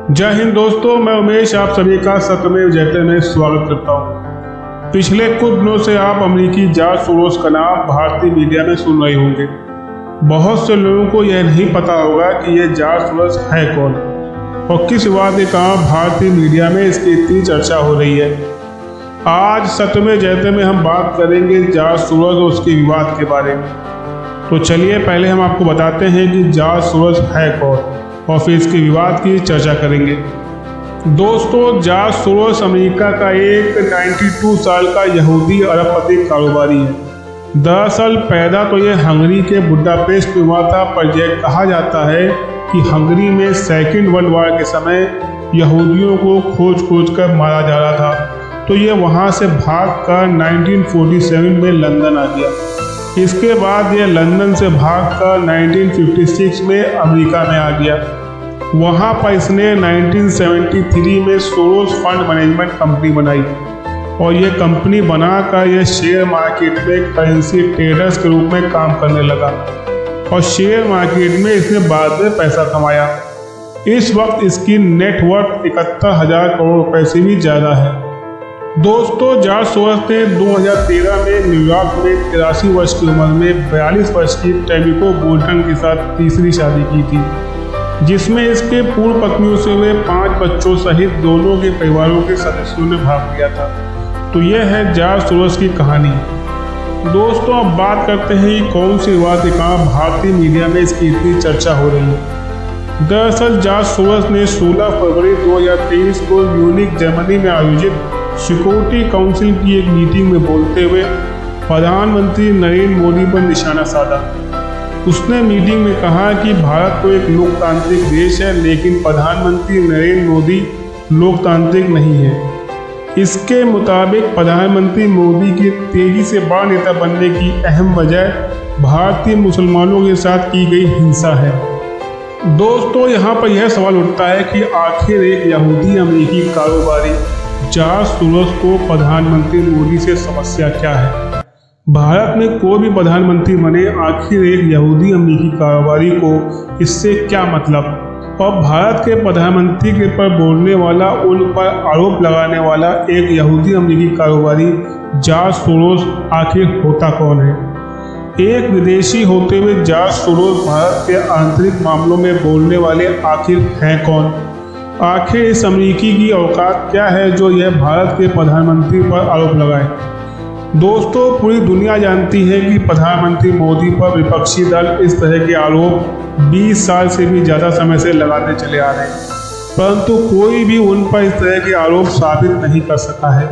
जय हिंद दोस्तों, मैं उमेश आप सभी का सत्यमेव जयते में स्वागत करता हूँ। पिछले कुछ दिनों से आप अमेरिकी जासूस सोरोस का नाम भारतीय मीडिया में सुन रहे होंगे। बहुत से लोगों को यह नहीं पता होगा कि यह जासूस सोरोस है कौन और किस विवाद के कारण भारतीय मीडिया में इसकी इतनी चर्चा हो रही है। आज सत्यमेव जयते में हम बात करेंगे जासूस सोरोस और उसके विवाद के बारे में। तो चलिए पहले हम आपको बताते हैं कि जासूस सोरोस है कौन और फिर इसके विवाद की चर्चा करेंगे। दोस्तों, जासूस सोरोस अमेरिका का एक 92 साल का यहूदी अरबपति कारोबारी है। दरअसल पैदा तो ये हंगरी के बुडापेस्ट में हुआ था, पर यह कहा जाता है कि हंगरी में सेकेंड वर्ल्ड वॉर के समय यहूदियों को खोज कर मारा जा रहा था, तो ये वहाँ से भागकर 1947 में लंदन आ गया। इसके बाद यह लंदन से भागकर 1956 में अमेरिका में आ गया। वहाँ पर इसने 1973 में सोरोस फंड मैनेजमेंट कंपनी बनाई और ये कंपनी बनाकर यह शेयर मार्केट में करेंसी ट्रेडर्स के रूप में काम करने लगा और शेयर मार्केट में इसने बाद में पैसा कमाया। इस वक्त इसकी नेटवर्थ 71,000 करोड़ रुपए से भी ज़्यादा है। दोस्तों, जासूस सोरोस ने 2013 में न्यूयॉर्क में 83 वर्ष की उम्र में 42 वर्ष की टैमिको बोल्टन के साथ तीसरी शादी की थी, जिसमें इसके पूर्व पत्नियों से हुए 5 बच्चों सहित दोनों के परिवारों के सदस्यों ने भाग लिया था। तो यह है जासूस सोरोस की कहानी। दोस्तों, अब बात करते हैं कि कौन सी विवाद के कारण भारतीय मीडिया में इसकी इतनी चर्चा हो रही है। दरअसल जासूस सोरोस ने 16 फरवरी 2023 को म्यूनिख जर्मनी में आयोजित सिक्योरिटी काउंसिल की एक मीटिंग में बोलते हुए प्रधानमंत्री नरेंद्र मोदी पर निशाना साधा। उसने मीटिंग में कहा कि भारत तो एक लोकतांत्रिक देश है, लेकिन प्रधानमंत्री नरेंद्र मोदी लोकतांत्रिक नहीं है। इसके मुताबिक प्रधानमंत्री मोदी के तेजी से बड़ा नेता बनने की अहम वजह भारतीय मुसलमानों के साथ की गई हिंसा है। दोस्तों, यहाँ पर यह सवाल उठता है कि आखिर एक यहूदी अमेरिकी कारोबारी जासूस सोरोस को प्रधानमंत्री मोदी से समस्या क्या है। भारत में कोई भी प्रधानमंत्री बने, आखिर एक यहूदी अमेरिकी कारोबारी को इससे क्या मतलब। और भारत के प्रधानमंत्री के पर बोलने वाला, उन पर आरोप लगाने वाला एक यहूदी अमेरिकी कारोबारी जासूस सोरोस आखिर होता कौन है। एक विदेशी होते हुए जासूस सोरोस भारत के आंतरिक मामलों में बोलने वाले आखिर हैं कौन। आखिर इस अमेरिकी की औकात क्या है जो यह भारत के प्रधानमंत्री पर आरोप लगाए। दोस्तों, पूरी दुनिया जानती है कि प्रधानमंत्री मोदी पर विपक्षी दल इस तरह के आरोप 20 साल से भी ज़्यादा समय से लगाते चले आ रहे हैं, परंतु कोई भी उन पर इस तरह के आरोप साबित नहीं कर सका है।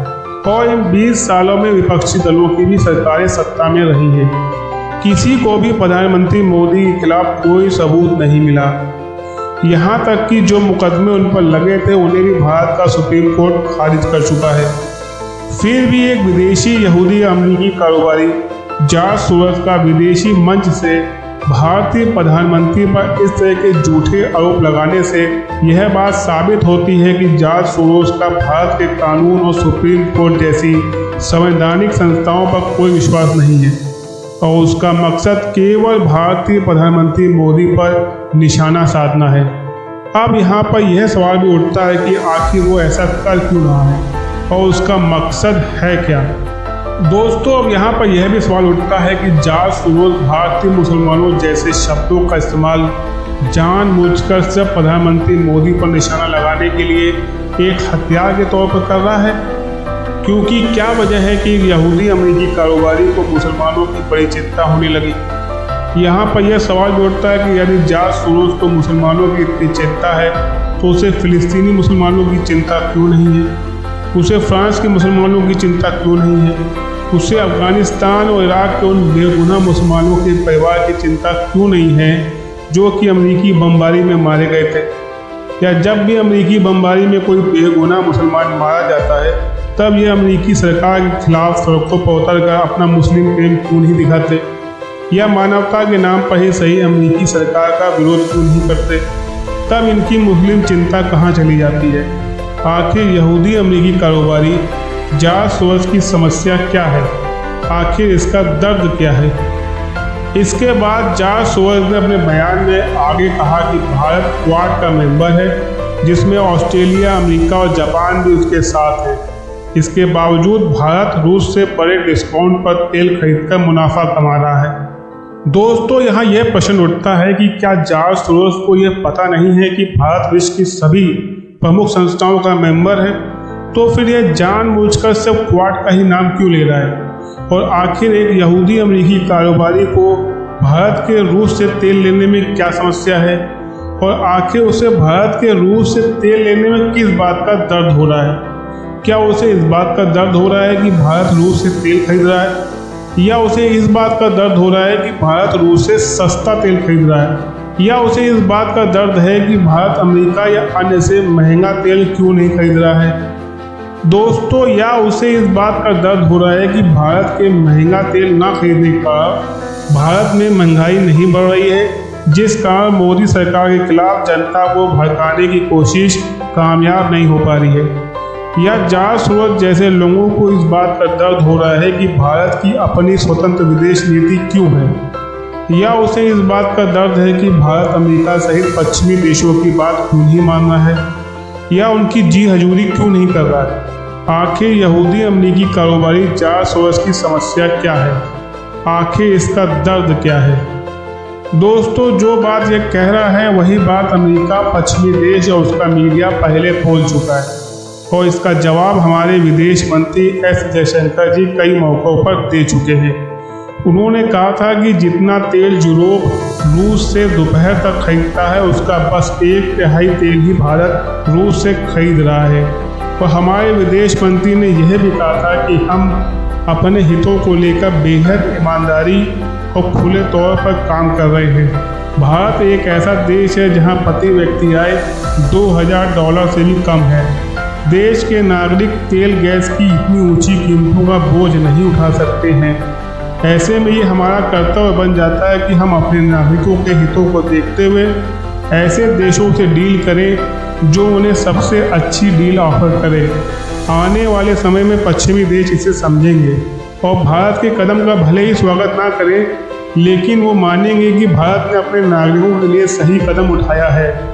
और इन 20 सालों में विपक्षी दलों की भी सरकारें सत्ता में रही हैं, किसी को भी प्रधानमंत्री मोदी के खिलाफ कोई सबूत नहीं मिला। यहाँ तक कि जो मुकदमे उन पर लगे थे उन्हें भी भारत का सुप्रीम कोर्ट खारिज कर चुका है। फिर भी एक विदेशी यहूदी अमेरिकी कारोबारी जासूस सोरोस का विदेशी मंच से भारतीय प्रधानमंत्री पर इस तरह के झूठे आरोप लगाने से यह बात साबित होती है कि जासूस सोरोस का भारत के कानून और सुप्रीम कोर्ट जैसी संवैधानिक संस्थाओं पर कोई विश्वास नहीं है और उसका मकसद केवल भारतीय प्रधानमंत्री मोदी पर निशाना साधना है। अब यहाँ पर यह सवाल भी उठता है कि आखिर वो ऐसा कर क्यों रहा है और उसका मकसद है क्या। दोस्तों, अब यहाँ पर यह भी सवाल उठता है कि जासूस सोरोस भारतीय मुसलमानों जैसे शब्दों का इस्तेमाल जानबूझकर सिर्फ प्रधानमंत्री मोदी पर निशाना लगाने के लिए एक हथियार के तौर पर कर रहा है। क्योंकि क्या वजह है कि यहूदी अमेरिकी कारोबारी को मुसलमानों की बड़ी चिंता होने लगी। यहाँ पर यह सवाल भी उठता है कि यदि जासूस सोरोस को मुसलमानों की इतनी चिंता है तो उसे फिलिस्तीनी मुसलमानों की चिंता क्यों नहीं है, उसे फ्रांस के मुसलमानों की चिंता क्यों नहीं है, उसे अफगानिस्तान और इराक के उन बेगुनाह मुसलमानों के परिवार की चिंता क्यों नहीं है जो कि अमेरिकी बमबारी में मारे गए थे। या जब भी अमेरिकी बमबारी में कोई बेगुनाह मुसलमान मारा जाता है तब यह अमेरिकी सरकार के खिलाफ सड़कों पर उतरकर अपना मुस्लिम प्रेम क्यों नहीं दिखाते, या मानवता के नाम पर ही सही अमेरिकी सरकार का विरोध क्यों नहीं करते। तब इनकी मुस्लिम चिंता कहाँ चली जाती है। आखिर यहूदी अमेरिकी कारोबारी जासूस सोरोस की समस्या क्या है, आखिर इसका दर्द क्या है। इसके बाद जासूस सोरोस ने अपने बयान में आगे कहा कि भारत क्वाड का मेंबर है जिसमें ऑस्ट्रेलिया, अमेरिका और जापान भी उसके साथ है। इसके बावजूद भारत रूस से बड़े डिस्काउंट पर तेल खरीदकर मुनाफा कमा रहा है। दोस्तों, यहाँ यह प्रश्न उठता है कि क्या जॉर्ज सोरोस को यह पता नहीं है कि भारत विश्व की सभी प्रमुख संस्थाओं का मेंबर है? तो फिर यह जानबूझकर सिर्फ क्वाड का ही नाम क्यों ले रहा है? और आखिर एक यहूदी अमेरिकी कारोबारी को भारत के रूस से तेल लेने में क्या समस्या है? और आखिर उसे भारत के रूस से तेल लेने में किस बात का दर्द हो रहा है? क्या उसे इस बात का दर्द हो रहा है कि भारत रूस से तेल खरीद रहा है, या उसे इस बात का दर्द हो रहा है कि भारत रूस से सस्ता तेल खरीद रहा है, या उसे इस बात का दर्द है कि भारत अमेरिका या अन्य से महंगा तेल क्यों नहीं खरीद रहा है? दोस्तों, या उसे इस बात का दर्द हो रहा है कि भारत के महंगा तेल ना खरीदने का भारत में महंगाई नहीं बढ़ रही है, जिस कारण मोदी सरकार के खिलाफ जनता को भड़काने की कोशिश कामयाब नहीं हो पा रही है? या जॉर्ज सोरोस जैसे लोगों को इस बात का दर्द हो रहा है कि भारत की अपनी स्वतंत्र विदेश नीति क्यों है? या उसे इस बात का दर्द है कि भारत अमेरिका सहित पश्चिमी देशों की बात क्यों नहीं मान रहा है, या उनकी जी हजूरी क्यों नहीं कर रहा है? आखिर यहूदी अमेरिकी कारोबारी जॉर्ज सोरोस की समस्या क्या है? आखिर इसका दर्द क्या है? दोस्तों, जो बात यह कह रहा है वही बात अमेरिका, पश्चिमी देश और उसका मीडिया पहले बोल चुका है, और इसका जवाब हमारे विदेश मंत्री एस जयशंकर जी कई मौक़ों पर दे चुके हैं। उन्होंने कहा था कि जितना तेल यूरोप रूस से दोपहर तक खरीदता है, उसका बस 1/3 तेल ही भारत रूस से खरीद रहा है। और हमारे विदेश मंत्री ने यह भी कहा था कि हम अपने हितों को लेकर बेहद ईमानदारी और खुले तौर पर काम कर रहे हैं। भारत एक ऐसा देश है जहां प्रति व्यक्ति आय $2000 से भी कम है। देश के नागरिक तेल गैस की इतनी ऊंची कीमतों का बोझ नहीं उठा सकते हैं। ऐसे में ये हमारा कर्तव्य बन जाता है कि हम अपने नागरिकों के हितों को देखते हुए ऐसे देशों से डील करें जो उन्हें सबसे अच्छी डील ऑफर करे। आने वाले समय में पश्चिमी देश इसे समझेंगे और भारत के कदम का भले ही स्वागत ना करें, लेकिन वो मानेंगे कि भारत ने अपने नागरिकों के लिए सही कदम उठाया है।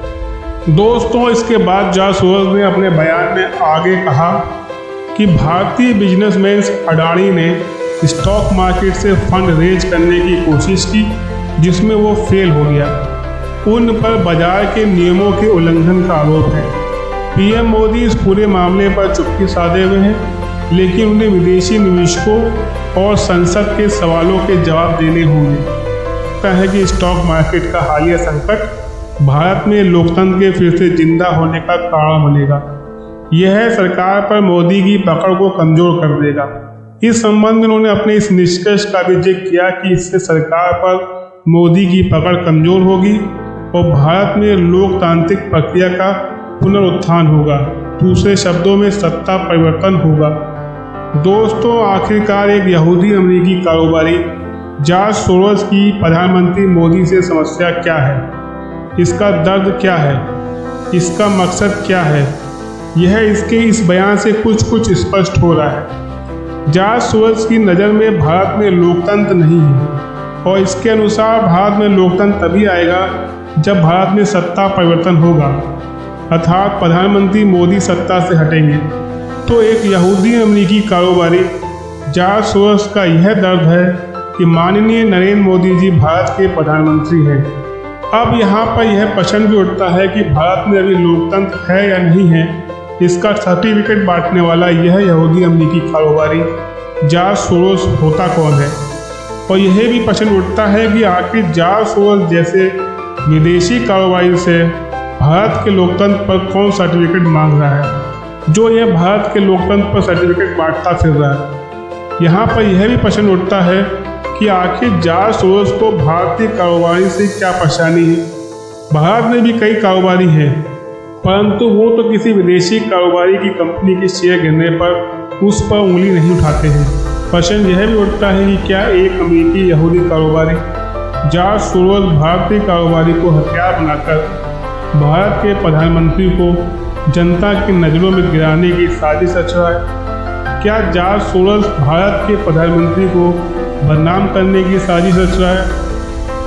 दोस्तों, इसके बाद जॉर्ज सोरोस ने अपने बयान में आगे कहा कि भारतीय बिजनेसमैन अडानी ने स्टॉक मार्केट से फंड रेज करने की कोशिश की, जिसमें वो फेल हो गया। उन पर बाजार के नियमों के उल्लंघन का आरोप है। पीएम मोदी इस पूरे मामले पर चुप्पी साधे हुए हैं, लेकिन उन्हें विदेशी निवेशकों और संसद के सवालों के जवाब देने होंगे। लगता है कि स्टॉक मार्केट का हालिया संकट भारत में लोकतंत्र के फिर से जिंदा होने का कारण बनेगा। यह सरकार पर मोदी की पकड़ को कमजोर कर देगा। इस संबंध में उन्होंने अपने इस निष्कर्ष का भी जिक्र किया कि इससे सरकार पर मोदी की पकड़ कमजोर होगी और भारत में लोकतांत्रिक प्रक्रिया का पुनरुत्थान होगा। दूसरे शब्दों में सत्ता परिवर्तन होगा। दोस्तों, आखिरकार एक यहूदी अमेरिकी कारोबारी जॉर्ज सोरोस की प्रधानमंत्री मोदी से समस्या क्या है? इसका दर्द क्या है? इसका मकसद क्या है? यह इसके इस बयान से कुछ स्पष्ट हो रहा है। जॉर्ज सोरोस की नज़र में भारत में लोकतंत्र नहीं है, और इसके अनुसार भारत में लोकतंत्र तभी आएगा जब भारत में सत्ता परिवर्तन होगा, अर्थात प्रधानमंत्री मोदी सत्ता से हटेंगे। तो एक यहूदी अमेरिकी कारोबारी जॉर्ज सोरोस का यह दर्द है कि माननीय नरेंद्र मोदी जी भारत के प्रधानमंत्री हैं। अब यहाँ पर यह प्रश्न भी उठता है कि भारत में अभी लोकतंत्र है या नहीं है। इसका सर्टिफिकेट बांटने वाला यह यहूदी अमेरिकी कारोबारी जॉर्ज सोरोस होता कौन है? और यह भी प्रश्न उठता है कि आखिर जॉर्ज सोरोस जैसे विदेशी कारोबारी से भारत के लोकतंत्र पर कौन सर्टिफिकेट मांग रहा है, जो यह भारत के लोकतंत्र पर सर्टिफिकेट बांटता फिर रहा है। यहाँ पर यह भी प्रश्न उठता है कि आखिर जॉर्ज सोरोस को भारतीय कारोबारी से क्या परेशानी है? भारत में भी कई कारोबारी हैं, परंतु वो तो किसी विदेशी कारोबारी की कंपनी के शेयर गिरने पर उस पर उंगली नहीं उठाते हैं। प्रश्न यह भी उठता है कि क्या एक अमेरिकी यहूदी कारोबारी जॉर्ज सोरोस भारतीय कारोबारी को हथियार बनाकर भारत के प्रधानमंत्री को जनता की नज़रों में गिराने की साजिश रच रहा है? क्या जॉर्ज सोरोस भारत के प्रधानमंत्री को बदनाम करने की साजिश रच रहा है?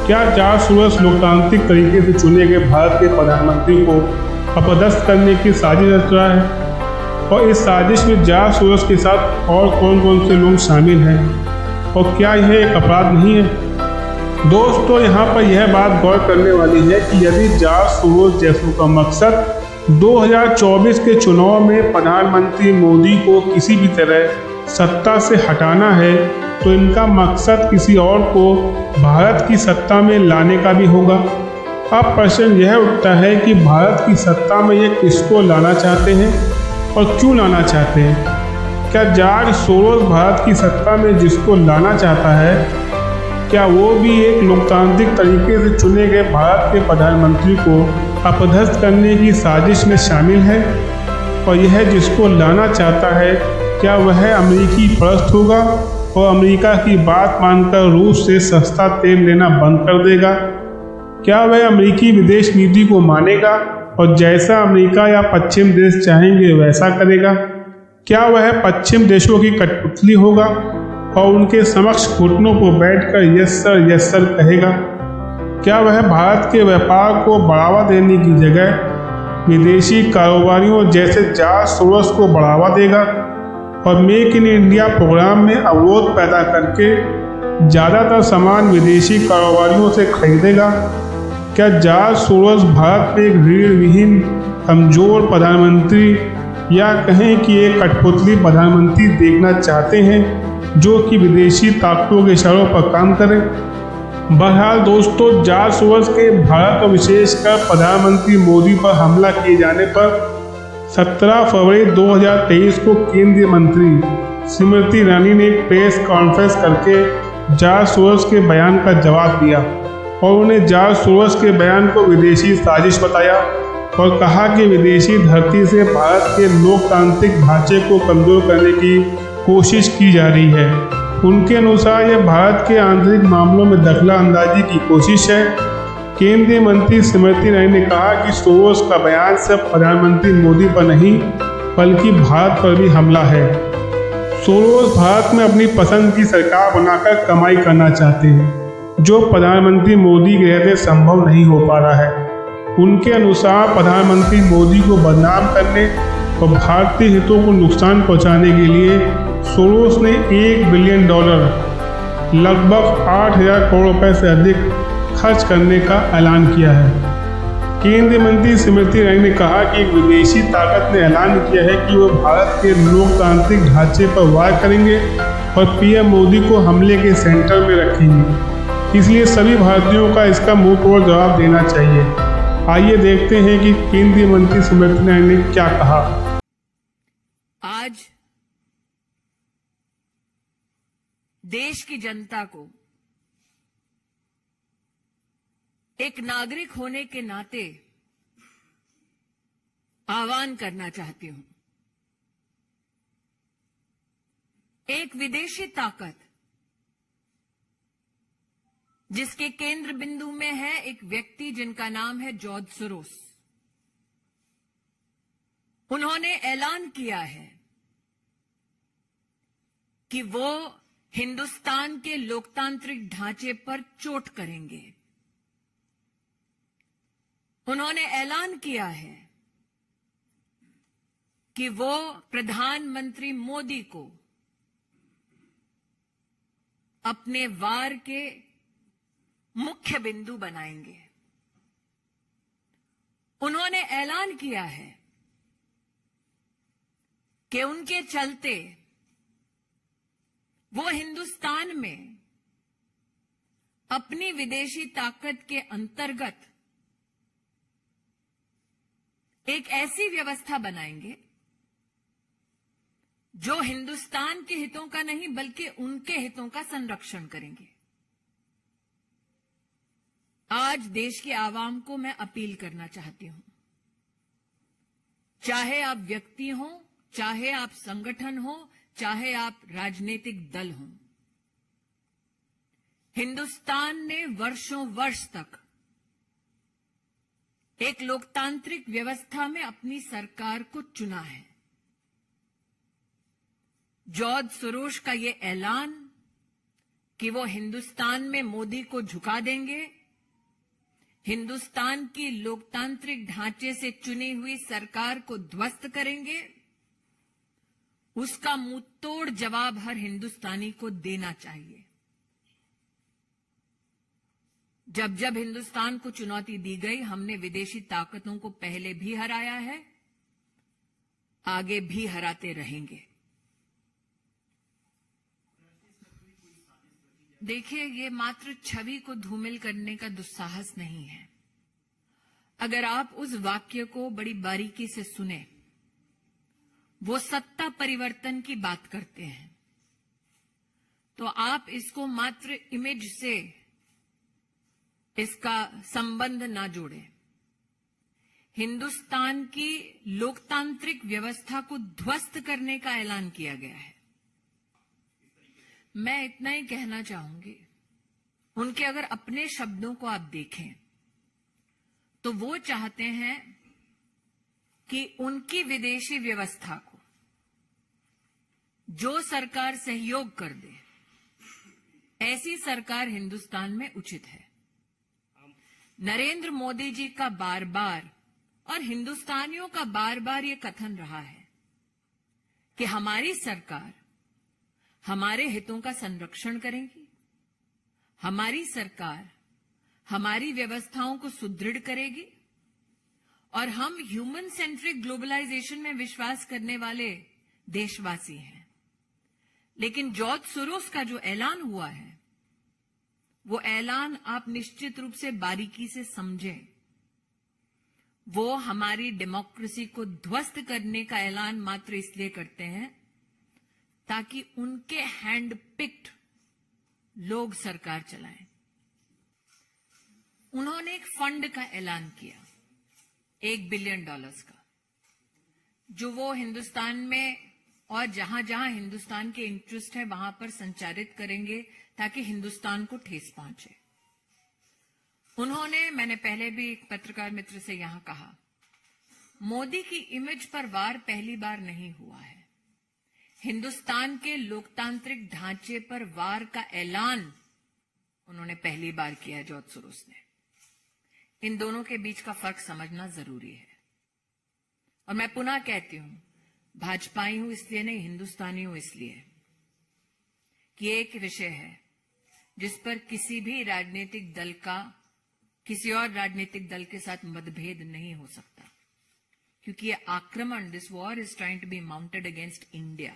क्या जॉर्ज सोरोस लोकतांत्रिक तरीके से चुने गए भारत के प्रधानमंत्री को अपदस्थ करने की साजिश रच रहा है। और इस साजिश में जॉर्ज सोरोस के साथ और कौन कौन से लोग शामिल हैं और क्या यह एक अपराध नहीं है? दोस्तों, यहाँ पर यह बात गौर करने वाली है कि यदि जॉर्ज सोरोस जैसों का मकसद 2024 के चुनाव में प्रधानमंत्री मोदी को किसी भी तरह सत्ता से हटाना है, तो इनका मकसद किसी और को भारत की सत्ता में लाने का भी होगा। अब प्रश्न यह उठता है कि भारत की सत्ता में ये किसको लाना चाहते हैं और क्यों लाना चाहते हैं? क्या जॉर्ज सोरोस भारत की सत्ता में जिसको लाना चाहता है, क्या वो भी एक लोकतांत्रिक तरीके से चुने गए भारत के प्रधानमंत्री को अपदस्थ करने की साजिश में शामिल है? और यह जिसको लाना चाहता है, क्या वह अमेरिकी परस्त होगा और अमेरिका की बात मानकर रूस से सस्ता तेल लेना बंद कर देगा? क्या वह अमेरिकी विदेश नीति को मानेगा और जैसा अमेरिका या पश्चिम देश चाहेंगे वैसा करेगा? क्या वह पश्चिम देशों की कठपुतली होगा और उनके समक्ष घुटनों पर बैठकर यस सर कहेगा? क्या वह भारत के व्यापार को बढ़ावा देने की जगह विदेशी कारोबारियों जैसे जॉर्ज सोरोस को बढ़ावा देगा और मेक इन इंडिया प्रोग्राम में अवरोध पैदा करके ज़्यादातर सामान विदेशी कारोबारियों से खरीदेगा? क्या जॉर्ज सोरोस भारत में एक रीढ़ विहीन कमजोर प्रधानमंत्री या कहें कि एक कठपुतली प्रधानमंत्री देखना चाहते हैं जो कि विदेशी ताकतों के इशारों पर काम करे? बहरहाल दोस्तों, जॉर्ज सोरोस के भारत और विशेषकर प्रधानमंत्री मोदी पर हमला किए जाने पर 17 फरवरी 2023 को केंद्रीय मंत्री स्मृति ईरानी ने एक प्रेस कॉन्फ्रेंस करके जॉर्ज सोरोस के बयान का जवाब दिया और उन्हें जॉर्ज सोरोस के बयान को विदेशी साजिश बताया और कहा कि विदेशी धरती से भारत के लोकतांत्रिक ढांचे को कमजोर करने की कोशिश की जा रही है। उनके अनुसार यह भारत के आंतरिक मामलों में दखला अंदाजी की कोशिश है। केंद्रीय मंत्री स्मृति ईरानी ने कहा कि सोरोस का बयान सिर्फ प्रधानमंत्री मोदी पर नहीं बल्कि भारत पर भी हमला है। सोरोस भारत में अपनी पसंद की सरकार बनाकर कमाई करना चाहते हैं, जो प्रधानमंत्री मोदी के रहते संभव नहीं हो पा रहा है। उनके अनुसार प्रधानमंत्री मोदी को बदनाम करने और भारतीय हितों को नुकसान पहुंचाने के लिए सोरोस ने $1 बिलियन लगभग 8,000 करोड़ रुपए से अधिक खर्च करने का ऐलान किया है। केंद्रीय मंत्री स्मृति ईरानी ने कहा कि एक विदेशी ताकत ने ऐलान किया है कि वो भारत के लोकतांत्रिक ढांचे पर वार करेंगे और पीएम मोदी को हमले के सेंटर में रखेंगे। इसलिए सभी भारतीयों का इसका मुंह तोड़ जवाब देना चाहिए। आइए देखते हैं कि केंद्रीय मंत्री स्मृति ईरानी ने क्या कहा। आज देश की जनता को एक नागरिक होने के नाते आह्वान करना चाहती हूं। एक विदेशी ताकत जिसके केंद्र बिंदु में है एक व्यक्ति जिनका नाम है जॉर्ज सोरोस। उन्होंने ऐलान किया है कि वो हिंदुस्तान के लोकतांत्रिक ढांचे पर चोट करेंगे। उन्होंने ऐलान किया है कि वो प्रधानमंत्री मोदी को अपने वार के मुख्य बिंदु बनाएंगे। उन्होंने ऐलान किया है कि उनके चलते वो हिंदुस्तान में अपनी विदेशी ताकत के अंतर्गत एक ऐसी व्यवस्था बनाएंगे जो हिंदुस्तान के हितों का नहीं बल्कि उनके हितों का संरक्षण करेंगे। आज देश की आवाम को मैं अपील करना चाहती हूं, चाहे आप व्यक्ति हो, चाहे आप संगठन हो, चाहे आप राजनीतिक दल हो, हिंदुस्तान ने वर्षों वर्ष तक एक लोकतांत्रिक व्यवस्था में अपनी सरकार को चुना है। जॉर्ज सोरोस का ये ऐलान कि वो हिंदुस्तान में मोदी को झुका देंगे, हिंदुस्तान की लोकतांत्रिक ढांचे से चुनी हुई सरकार को ध्वस्त करेंगे, उसका मुंहतोड़ जवाब हर हिंदुस्तानी को देना चाहिए। जब जब हिंदुस्तान को चुनौती दी गई, हमने विदेशी ताकतों को पहले भी हराया है, आगे भी हराते रहेंगे। देखिए, ये मात्र छवि को धूमिल करने का दुस्साहस नहीं है। अगर आप उस वाक्य को बड़ी बारीकी से सुने, वो सत्ता परिवर्तन की बात करते हैं, तो आप इसको मात्र इमेज से इसका संबंध ना जोड़ें। हिंदुस्तान की लोकतांत्रिक व्यवस्था को ध्वस्त करने का ऐलान किया गया है। मैं इतना ही कहना चाहूंगी, उनके अगर अपने शब्दों को आप देखें तो वो चाहते हैं कि उनकी विदेशी व्यवस्था को जो सरकार सहयोग कर दे, ऐसी सरकार हिंदुस्तान में उचित है। नरेंद्र मोदी जी का बार बार और हिंदुस्तानियों का बार बार ये कथन रहा है कि हमारी सरकार हमारे हितों का संरक्षण करेगी, हमारी सरकार हमारी व्यवस्थाओं को सुदृढ़ करेगी और हम ह्यूमन सेंट्रिक ग्लोबलाइजेशन में विश्वास करने वाले देशवासी हैं। लेकिन जॉर्ज सोरोस का जो ऐलान हुआ है, वो ऐलान आप निश्चित रूप से बारीकी से समझें। वो हमारी डेमोक्रेसी को ध्वस्त करने का ऐलान मात्र इसलिए करते हैं ताकि उनके हैंड पिक्ड लोग सरकार चलाएं। उन्होंने एक फंड का ऐलान किया, $1 बिलियन का, जो वो हिंदुस्तान में और जहां जहां हिंदुस्तान के इंटरेस्ट है वहां पर संचारित करेंगे ताकि हिंदुस्तान को ठेस पहुंचे। उन्होंने, मैंने पहले भी एक पत्रकार मित्र से यहां कहा, मोदी की इमेज पर वार पहली बार नहीं हुआ है। हिंदुस्तान के लोकतांत्रिक ढांचे पर वार का ऐलान उन्होंने पहली बार किया है जॉर्ज सोरोस ने। इन दोनों के बीच का फर्क समझना जरूरी है। और मैं पुनः कहती हूं, भाजपाई हूं इसलिए नहीं, हिंदुस्तानी हूं इसलिए कि एक विषय है जिस पर किसी भी राजनीतिक दल का किसी और राजनीतिक दल के साथ मतभेद नहीं हो सकता, क्योंकि ये आक्रमण, this war is trying to be mounted against India,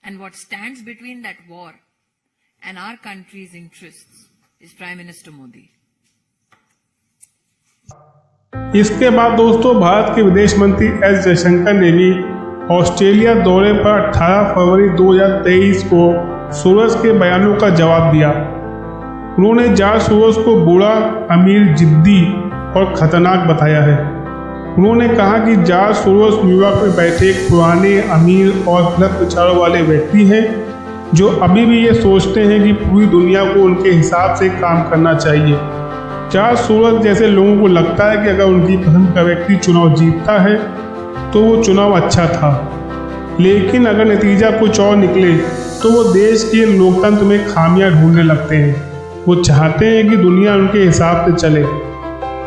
and what stands between that war and our country's interests is prime minister Modi. इसके बाद दोस्तों, भारत के विदेश मंत्री एस जयशंकर ने भी ऑस्ट्रेलिया दौरे पर 18 फरवरी 2023 को सोरोस के बयानों का जवाब दिया। उन्होंने जॉर्ज सोरोस को बूढ़ा, अमीर, जिद्दी और खतरनाक बताया है। उन्होंने कहा कि जॉर्ज सोरोस न्यूयॉर्क में बैठे एक पुराने, अमीर और गलत विचारों वाले व्यक्ति हैं जो अभी भी ये सोचते हैं कि पूरी दुनिया को उनके हिसाब से काम करना चाहिए। जॉर्ज सोरोस जैसे लोगों को लगता है कि अगर उनकी पसंद का व्यक्ति चुनाव जीतता है तो वो चुनाव अच्छा था, लेकिन अगर नतीजा कुछ और निकले तो वो देश के लोकतंत्र में खामियां ढूंढने लगते हैं। वो चाहते हैं कि दुनिया उनके हिसाब से चले।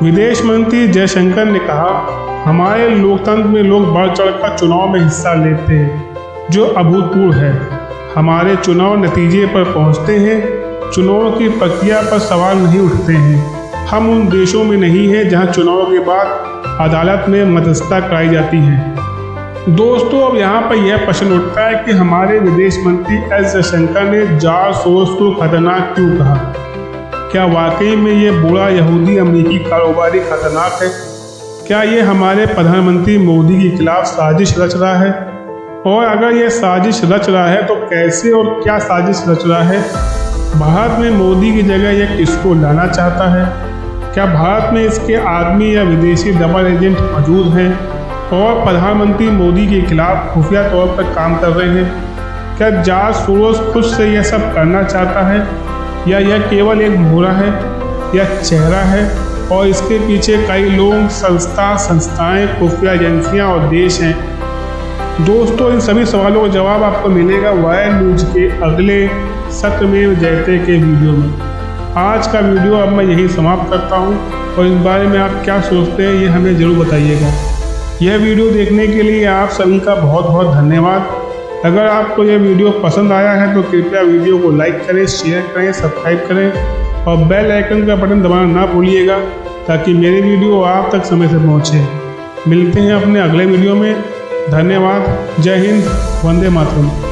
विदेश मंत्री जयशंकर ने कहा, हमारे लोकतंत्र में लोग बढ़ चढ़कर चुनाव में हिस्सा लेते हैं, जो अभूतपूर्व है। हमारे चुनाव नतीजे पर पहुंचते हैं, चुनाव की प्रक्रिया पर सवाल नहीं उठते हैं। हम उन देशों में नहीं हैं जहां चुनाव के बाद अदालत में मध्यस्थता कराई जाती है। दोस्तों, अब यहाँ पर यह प्रश्न उठता है कि हमारे विदेश मंत्री एस जयशंकर ने जॉर्ज सोरोस को खतरनाक क्यों कहा? क्या वाकई में ये बूढ़ा यहूदी अमेरिकी कारोबारी खतरनाक है? क्या ये हमारे प्रधानमंत्री मोदी के खिलाफ साजिश रच रहा है? और अगर ये साजिश रच रहा है तो कैसे और क्या साजिश रच रहा है? भारत में मोदी की जगह यह किसको लाना चाहता है? क्या भारत में इसके आदमी या विदेशी डबल एजेंट मौजूद हैं और प्रधानमंत्री मोदी के खिलाफ खुफिया तौर पर काम कर रहे हैं? क्या जॉर्ज सोरोस खुद से यह सब करना चाहता है या यह केवल एक मोहरा है या चेहरा है और इसके पीछे कई लोग, संस्थाएं, खुफिया एजेंसियां और देश हैं? दोस्तों, इन सभी सवालों का जवाब आपको मिलेगा वायर न्यूज के अगले सत्यमेव जयते के वीडियो में। आज का वीडियो अब मैं यही समाप्त करता हूँ और इस बारे में आप क्या सोचते हैं ये हमें ज़रूर बताइएगा। यह वीडियो देखने के लिए आप सभी का बहुत बहुत धन्यवाद। अगर आपको यह वीडियो पसंद आया है तो कृपया वीडियो को लाइक करें, शेयर करें, सब्सक्राइब करें और बेल आइकन का बटन दबाना ना भूलिएगा ताकि मेरी वीडियो आप तक समय से पहुँचे। मिलते हैं अपने अगले वीडियो में। धन्यवाद। जय हिंद। वंदे मातरम।